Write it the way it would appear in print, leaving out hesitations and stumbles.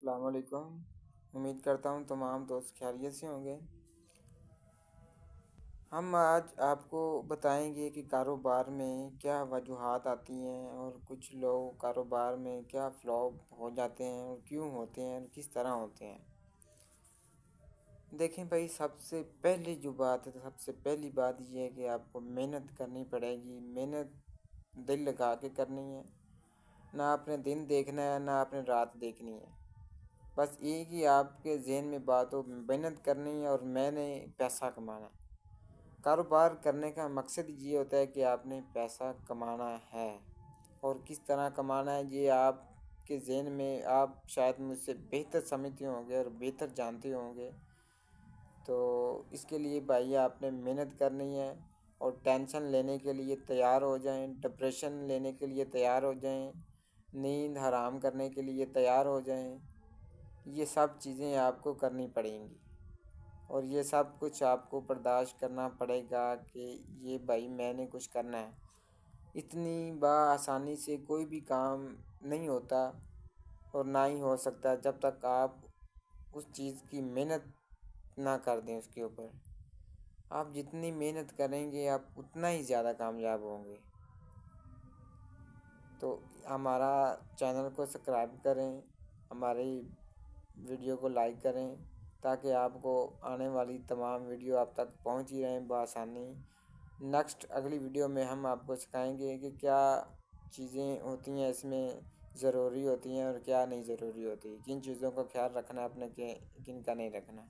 السلام علیکم۔ امید کرتا ہوں تمام دوست خیریت سے ہوں گے۔ ہم آج آپ کو بتائیں گے کہ کاروبار میں کیا وجوہات آتی ہیں اور کچھ لوگ کاروبار میں کیا فلاپ ہو جاتے ہیں اور کیوں ہوتے ہیں اور کس طرح ہوتے ہیں۔ دیکھیں بھائی، سب سے پہلی جو بات ہے تو سب سے پہلی بات یہ ہے کہ آپ کو محنت کرنی پڑے گی۔ محنت دل لگا کے کرنی ہے، نہ آپ نے دن دیکھنا ہے نہ آپ نے رات دیکھنی ہے۔ بس ایک ہی آپ کے ذہن میں بات ہو، محنت کرنی ہے اور میں نے پیسہ کمانا ہے۔ کاروبار کرنے کا مقصد یہ ہوتا ہے کہ آپ نے پیسہ کمانا ہے، اور کس طرح کمانا ہے یہ آپ کے ذہن میں آپ شاید مجھ سے بہتر سمجھتے ہوں گے اور بہتر جانتے ہوں گے۔ تو اس کے لیے بھائی آپ نے محنت کرنی ہے اور ٹینشن لینے کے لیے تیار ہو جائیں، ڈپریشن لینے کے لیے تیار ہو جائیں، نیند حرام کرنے کے لیے تیار ہو جائیں۔ یہ سب چیزیں آپ کو کرنی پڑیں گی اور یہ سب کچھ آپ کو برداشت کرنا پڑے گا کہ یہ بھائی میں نے کچھ کرنا ہے۔ اتنی بآسانی سے کوئی بھی کام نہیں ہوتا اور نہ ہی ہو سکتا جب تک آپ اس چیز کی محنت نہ کر دیں۔ اس کے اوپر آپ جتنی محنت کریں گے آپ اتنا ہی زیادہ کامیاب ہوں گے۔ تو ہمارا چینل کو سبسکرائب کریں، ہماری ویڈیو کو لائک کریں تاکہ آپ کو آنے والی تمام ویڈیو آپ تک پہنچ ہی رہیں بآسانی۔ نیکسٹ اگلی ویڈیو میں ہم آپ کو سکھائیں گے کہ کیا چیزیں ہوتی ہیں اس میں ضروری ہوتی ہیں اور کیا نہیں ضروری ہوتی، کن چیزوں کا خیال رکھنا ہے اپنے، کن کا نہیں رکھنا۔